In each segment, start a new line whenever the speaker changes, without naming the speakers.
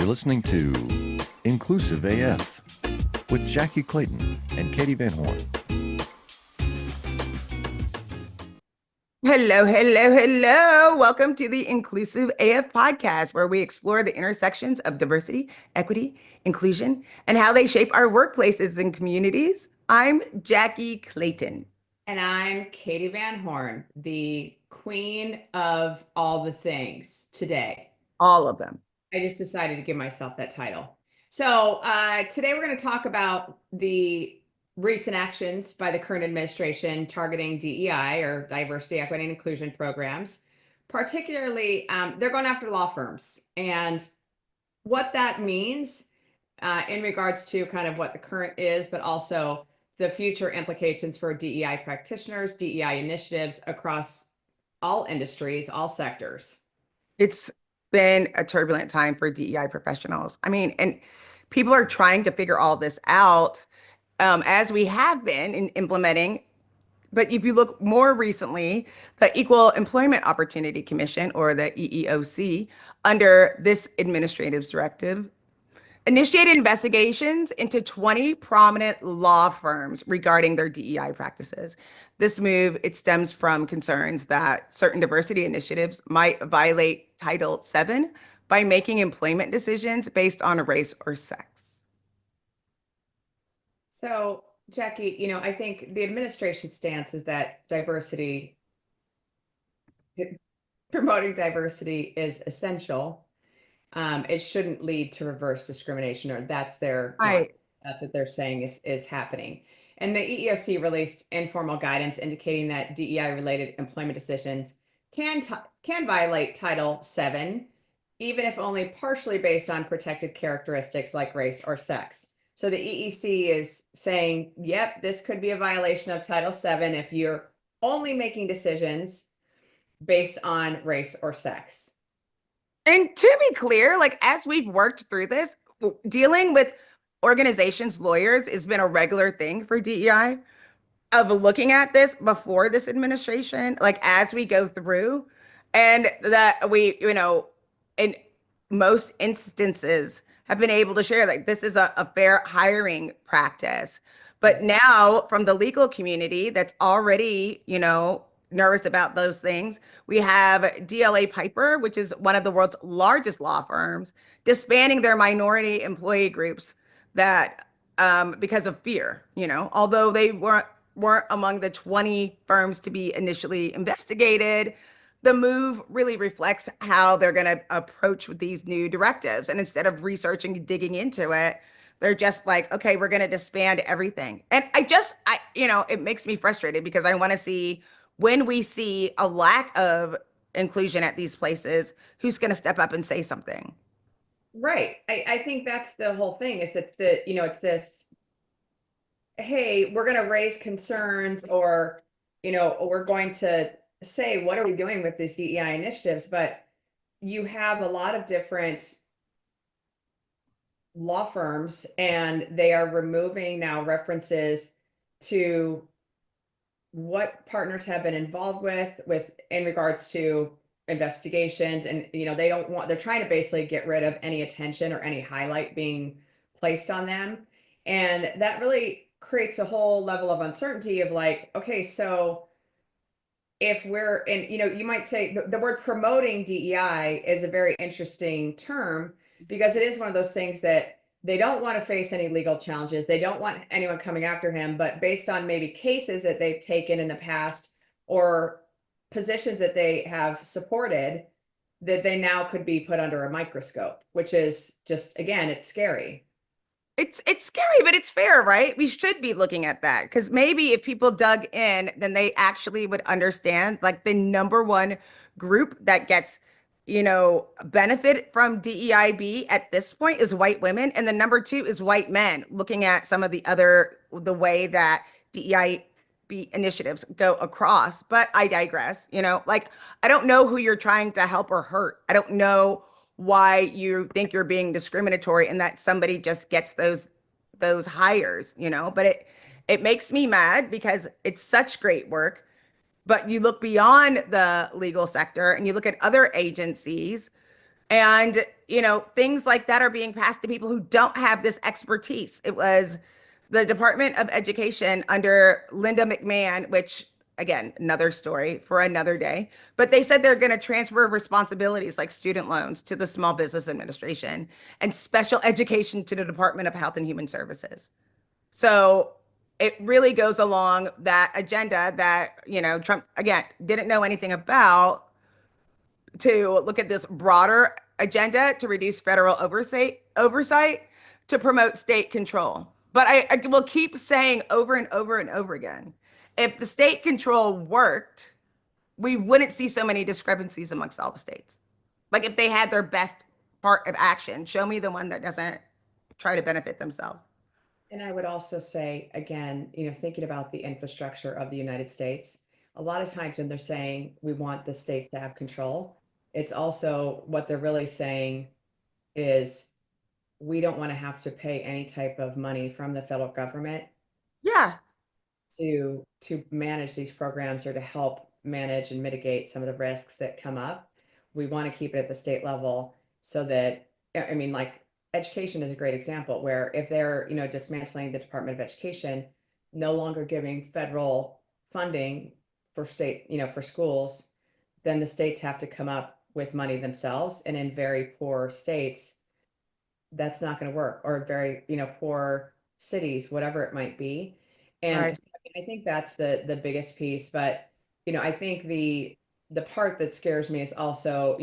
You're listening to Inclusive AF with Jackye Clayton and Katee Van Horn.
Hello, hello, hello. Welcome to the Inclusive AF podcast, where we explore the intersections of diversity, equity, inclusion, and how they shape our workplaces and communities. I'm Jackye Clayton.
And I'm Katee Van Horn, the queen of all the things today.
All of them.
I just decided to give myself that title. So today we're going to talk about the recent actions by the current administration targeting DEI, or diversity, equity, and inclusion programs. Particularly, they're going after law firms and what that means in regards to kind of what the current is, but also the future implications for DEI practitioners, DEI initiatives across all industries, all sectors.
It's been a turbulent time for DEI professionals. I mean, and people are trying to figure all this out as we have been in implementing. But if you look more recently, the Equal Employment Opportunity Commission, or the EEOC, under this administrative directive, initiated investigations into 20 prominent law firms regarding their DEI practices. This move, it stems from concerns that certain diversity initiatives might violate Title VII by making employment decisions based on race or sex.
So, Jackye, I think the administration stance is that promoting diversity is essential. It shouldn't lead to reverse discrimination, or that's what they're saying is happening. And the EEOC released informal guidance indicating that DEI-related employment decisions can violate Title VII, even if only partially based on protected characteristics like race or sex. So the EEC is saying, yep, this could be a violation of Title VII if you're only making decisions based on race or sex.
And to be clear, like as we've worked through this, dealing with organizations, lawyers has been a regular thing for DEI, of looking at this before this administration, like as we go through, and that we, in most instances have been able to share like this is a fair hiring practice. But now from the legal community that's already, nervous about those things, we have DLA Piper, which is one of the world's largest law firms, disbanding their minority employee groups that because of fear, although they weren't among the 20 firms to be initially investigated. The move really reflects how they're going to approach with these new directives. And instead of researching and digging into it, they're just like, okay, we're going to disband everything. And it makes me frustrated because I want to see, when we see a lack of inclusion at these places, who's going to step up and say something?
Right. I think that's the whole thing, is it's this, hey, we're going to raise concerns, or, we're going to say, what are we doing with these DEI initiatives? But you have a lot of different law firms, and they are removing now references to what partners have been involved with in regards to investigations. And, they're trying to basically get rid of any attention or any highlight being placed on them. And that really creates a whole level of uncertainty of like, okay, so if we're in, you might say the word promoting DEI is a very interesting term, because it is one of those things that they don't want to face any legal challenges. They don't want anyone coming after him, but based on maybe cases that they've taken in the past, or positions that they have supported, that they now could be put under a microscope, which is just, again, it's scary.
It's scary, but it's fair, right? We should be looking at that, because maybe if people dug in, then they actually would understand like the number one group that gets, benefit from DEIB at this point is white women. And the number two is white men, looking at some of the way that DEIB initiatives go across. But I digress, like I don't know who you're trying to help or hurt. I don't know why you think you're being discriminatory and that somebody just gets those hires, but it makes me mad because it's such great work. But you look beyond the legal sector and you look at other agencies, And, things like that are being passed to people who don't have this expertise. It was the Department of Education under Linda McMahon, which, again, another story for another day. But they said they're going to transfer responsibilities like student loans to the Small Business Administration and special education to the Department of Health and Human Services. So it really goes along that agenda that, Trump, again, didn't know anything about, to look at this broader agenda to reduce federal oversight to promote state control. But I will keep saying over and over and over again, if the state control worked, we wouldn't see so many discrepancies amongst all the states. Like if they had their best part of action, show me the one that doesn't try to benefit themselves.
And I would also say, again, thinking about the infrastructure of the United States, a lot of times when they're saying we want the states to have control, it's also what they're really saying is we don't want to have to pay any type of money from the federal government
Yeah,
to manage these programs or to help manage and mitigate some of the risks that come up. We want to keep it at the state level so that, I mean, like education is a great example where if they're, dismantling the Department of Education, no longer giving federal funding for state, for schools, then the states have to come up with money themselves. And in very poor states, that's not going to work, or very, poor cities, whatever it might be. And
right.
I think that's the biggest piece. But, I think the part that scares me is also,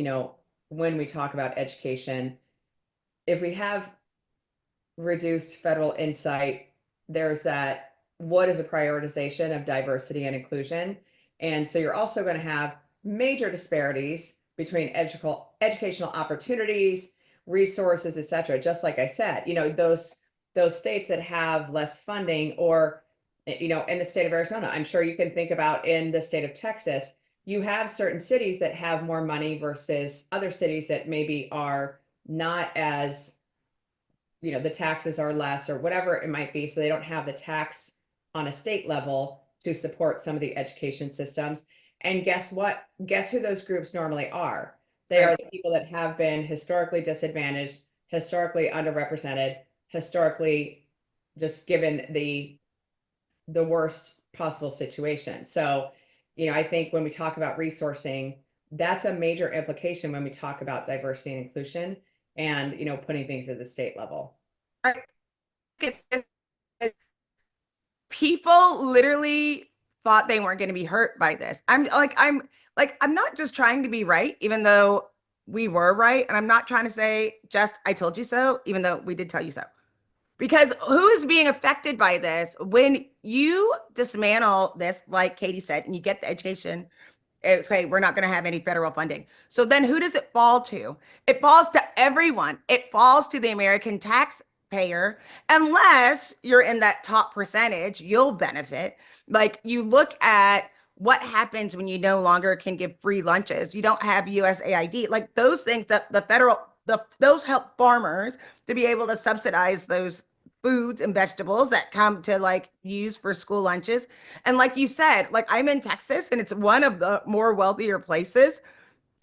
when we talk about education, if we have reduced federal insight, there's that what is a prioritization of diversity and inclusion. And so you're also going to have major disparities between educational opportunities, resources, et cetera. Just like I said, those states that have less funding, or in the state of Arizona, I'm sure you can think about in the state of Texas, you have certain cities that have more money versus other cities that maybe are not as, the taxes are less or whatever it might be. So they don't have the tax on a state level to support some of the education systems. And guess what? Guess who those groups normally are? They are the people that have been historically disadvantaged, historically underrepresented, historically just given the worst possible situation. So, I think when we talk about resourcing, that's a major implication when we talk about diversity and inclusion and, putting things at the state level.
Right. People literally thought they weren't going to be hurt by this. I'm not just trying to be right, even though we were right. And I'm not trying to say just, I told you so, even though we did tell you so. Because who is being affected by this when you dismantle this, like Katee said, and you get the education? Okay, we're not going to have any federal funding. So then who does it fall to? It falls to everyone. It falls to the American taxpayer. Unless you're in that top percentage, you'll benefit. Like you look at what happens when you no longer can give free lunches. You don't have USAID. Like those things that those help farmers to be able to subsidize those foods and vegetables that come to like use for school lunches. And like you said, like I'm in Texas and it's one of the more wealthier places.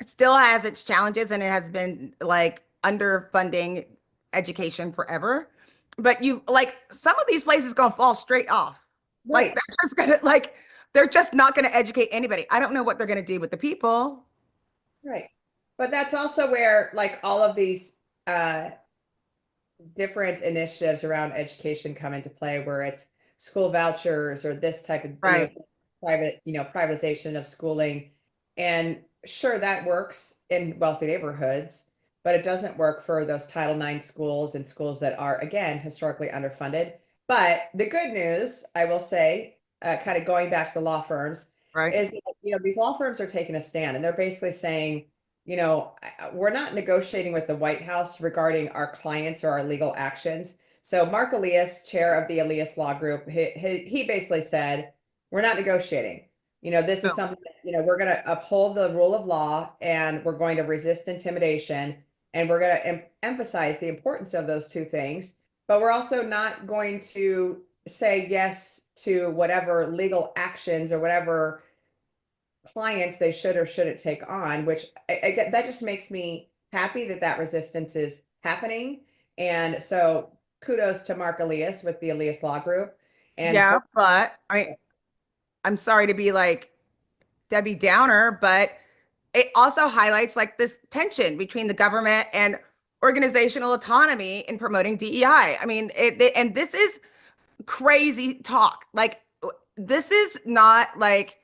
It still has its challenges and it has been like underfunding education forever. But you like some of these places gonna fall straight off. Like
Right.
they're just not gonna educate anybody. I don't know what they're gonna do with the people.
Right. But that's also where like all of these different initiatives around education come into play, where it's school vouchers or this type of
Right.
private, privatization of schooling. And sure, that works in wealthy neighborhoods, but it doesn't work for those Title IX schools and schools that are, again, historically underfunded. But the good news, I will say, kind of going back to the law firms,
Right.
is that, these law firms are taking a stand and they're basically saying, we're not negotiating with the White House regarding our clients or our legal actions. So Mark Elias, chair of the Elias Law Group, he basically said, we're not negotiating. This is something that, we're going to uphold the rule of law and we're going to resist intimidation and we're going to emphasize the importance of those two things. But we're also not going to say yes to whatever legal actions or whatever clients they should or shouldn't take on, which I get, that just makes me happy that that resistance is happening. And so kudos to Mark Elias with the Elias Law Group. And
Yeah, but I mean, I'm sorry to be like Debbie Downer, but it also highlights like this tension between the government and organizational autonomy in promoting DEI. I mean, and this is crazy talk. Like, this is not like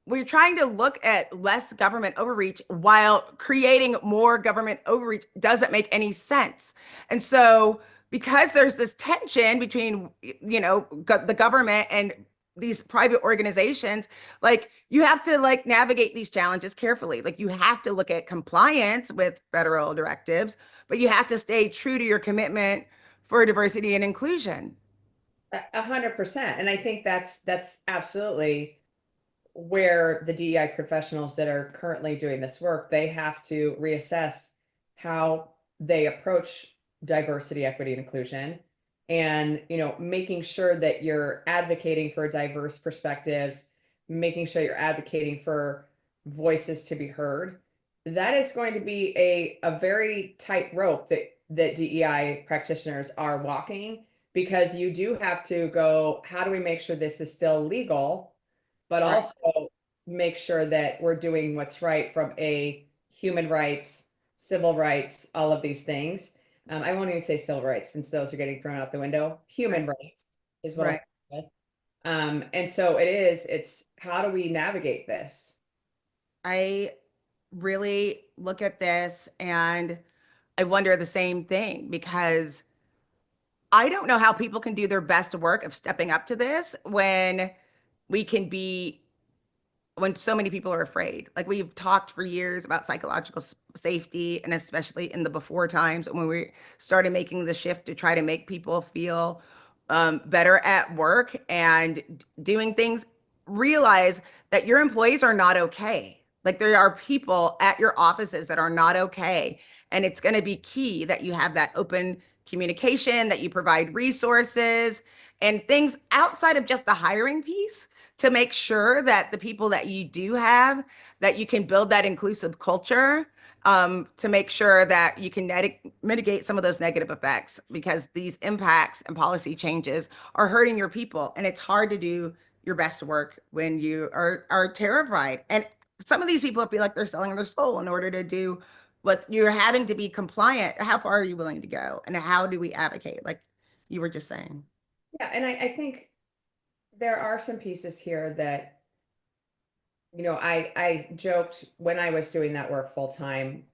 we're trying to look at less government overreach while creating more government overreach doesn't make any sense. And so, because there's this tension between, the government and these private organizations, like you have to like navigate these challenges carefully. Like you have to look at compliance with federal directives, but you have to stay true to your commitment for diversity and inclusion.
100%. And I think that's absolutely where the DEI professionals that are currently doing this work, they have to reassess how they approach diversity, equity, and inclusion. And, making sure that you're advocating for diverse perspectives, making sure you're advocating for voices to be heard. That is going to be a very tight rope that DEI practitioners are walking, because you do have to go, how do we make sure this is still legal, but
Right.
also make sure that we're doing what's right from a human rights, civil rights, all of these things. I won't even say civil rights since those are getting thrown out the window. Human rights is what I'll
Right.
say with. And so it's how do we navigate this?
I really look at this and I wonder the same thing because I don't know how people can do their best work of stepping up to this we can be when so many people are afraid. Like we've talked for years about psychological safety, and especially in the before times when we started making the shift to try to make people feel better at work and doing things, realize that your employees are not okay. Like there are people at your offices that are not okay. And it's going to be key that you have that open communication, that you provide resources and things outside of just the hiring piece to make sure that the people that you do have, that you can build that inclusive culture, to make sure that you can mitigate some of those negative effects, because these impacts and policy changes are hurting your people. And it's hard to do your best work when you are terrified. And some of these people feel like they're selling their soul in order to do what you're having to be compliant. How far are you willing to go? And how do we advocate? Like you were just saying.
Yeah, and I think there are some pieces here that, I joked when I was doing that work full time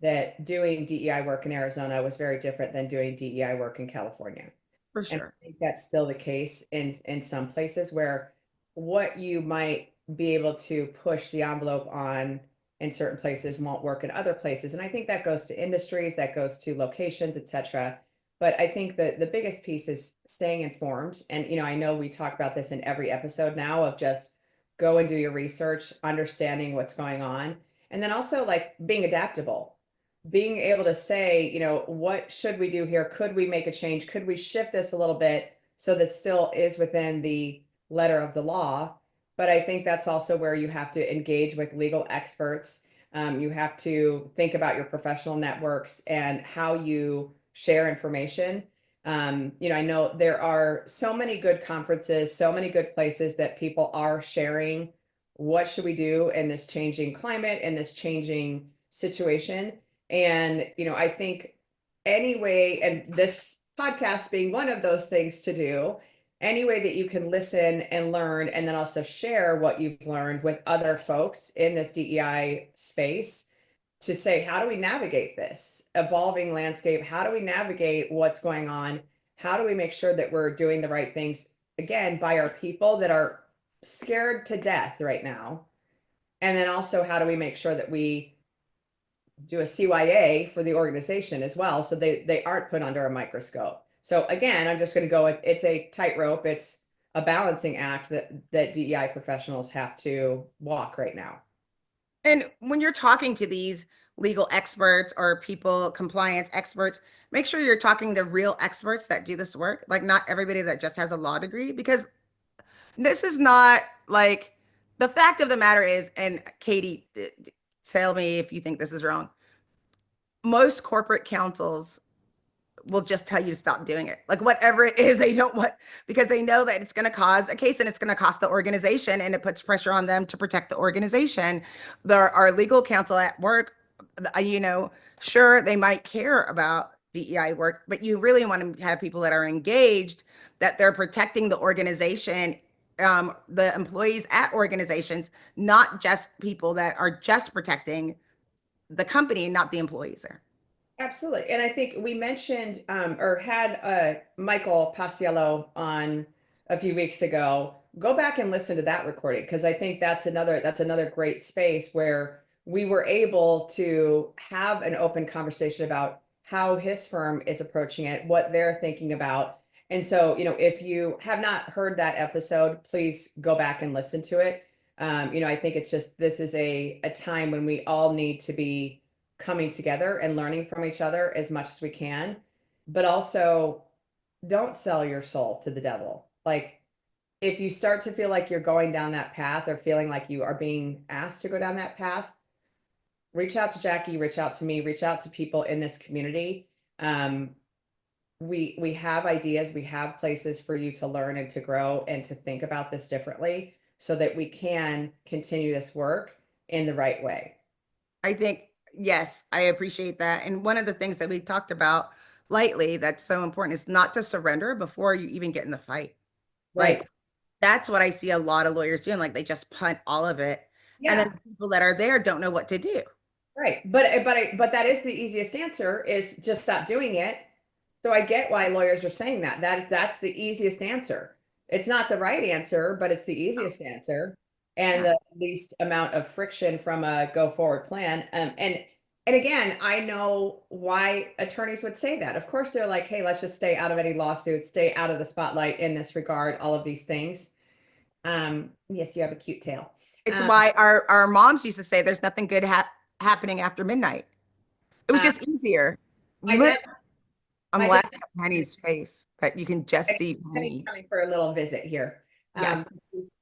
that doing DEI work in Arizona was very different than doing DEI work in California.
For
And
sure.
I think that's still the case in some places where what you might be able to push the envelope on in certain places won't work in other places. And I think that goes to industries, that goes to locations, etc. But I think that the biggest piece is staying informed. And I know we talk about this in every episode now of just go and do your research, understanding what's going on, and then also like being adaptable, being able to say, what should we do here? Could we make a change? Could we shift this a little bit so that still is within the letter of the law? But I think that's also where you have to engage with legal experts. You have to think about your professional networks and how you share information. I know there are so many good conferences, so many good places that people are sharing what should we do in this changing climate, in this changing situation. And, I think any way, and this podcast being one of those things to do, any way that you can listen and learn, and then also share what you've learned with other folks in this DEI space to say, how do we navigate this evolving landscape? How do we navigate what's going on? How do we make sure that we're doing the right things, again, by our people that are scared to death right now? And then also, how do we make sure that we do a CYA for the organization as well, so they aren't put under a microscope? So again, I'm just going to go with, it's a tightrope. It's a balancing act that DEI professionals have to walk right now.
And when you're talking to these legal experts or people, compliance experts, make sure you're talking to real experts that do this work, like not everybody that just has a law degree, because this is not like the fact of the matter is, and Katee, tell me if you think this is wrong. most corporate counsels will just tell you to stop doing it. Like whatever it is, they don't want, because they know that it's going to cause a case and it's going to cost the organization, and it puts pressure on them to protect the organization. Our legal counsel at work, sure, they might care about DEI work, but you really want to have people that are engaged, that they're protecting the organization, the employees at organizations, not just people that are just protecting the company, not the employees there.
Absolutely. And I think we mentioned or had Michael Paciello on a few weeks ago. Go back and listen to that recording, because I think that's another great space where we were able to have an open conversation about how his firm is approaching it, what they're thinking about. And so, if you have not heard that episode, please go back and listen to it. I think it's just, this is a time when we all need to be coming together and learning from each other as much as we can, but also don't sell your soul to the devil. Like, if you start to feel like you're going down that path, or feeling like you are being asked to go down that path, reach out to Jackye, reach out to me, reach out to people in this community. We have ideas, we have places for you to learn and to grow and to think about this differently, so that we can continue this work in the right way.
I think, yes, I appreciate that. And one of the things that we talked about lightly that's so important is not to surrender before you even get in the fight.
Right.
Like, that's what I see a lot of lawyers doing. Like, they just punt all of it. And
Yeah.
then the people that are there don't know what to do.
Right. But that is the easiest answer, is just stop doing it. So I get why lawyers are saying that. That's the easiest answer. It's not the right answer, but it's the easiest answer, and
Yeah.
the least amount of friction from a go forward plan. And again, I know why attorneys would say that. Of course, they're like, hey, let's just stay out of any lawsuits, stay out of the spotlight in this regard, all of these things. Yes, you have a cute tail.
It's why our moms used to say there's nothing good happening after midnight. It was
Uh,
just easier.
my dad,
I'm
my dad
laughing at Penny's face, that you can just see Penny.
coming for a little visit here.
Yes.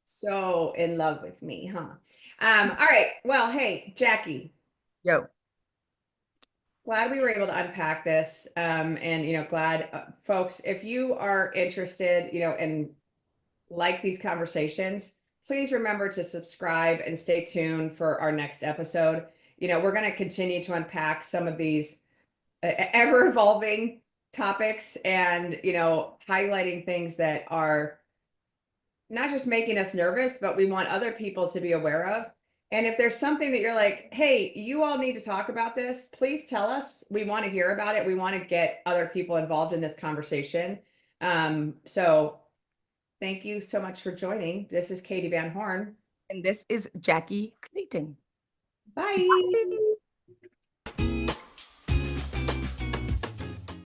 So in love with me, huh? All right. Well, hey, Jackye,
Yo.
glad we were able to unpack this. And glad folks, if you are interested, and like these conversations, please remember to subscribe and stay tuned for our next episode. We're going to continue to unpack some of these ever evolving topics, and highlighting things that are not just making us nervous, but we want other people to be aware of. And if there's something that you're like, hey, you all need to talk about this, please tell us. We want to hear about it. We want to get other people involved in this conversation. So thank you so much for joining. This is Katee Van Horn.
And this is Jackye Clayton.
Bye.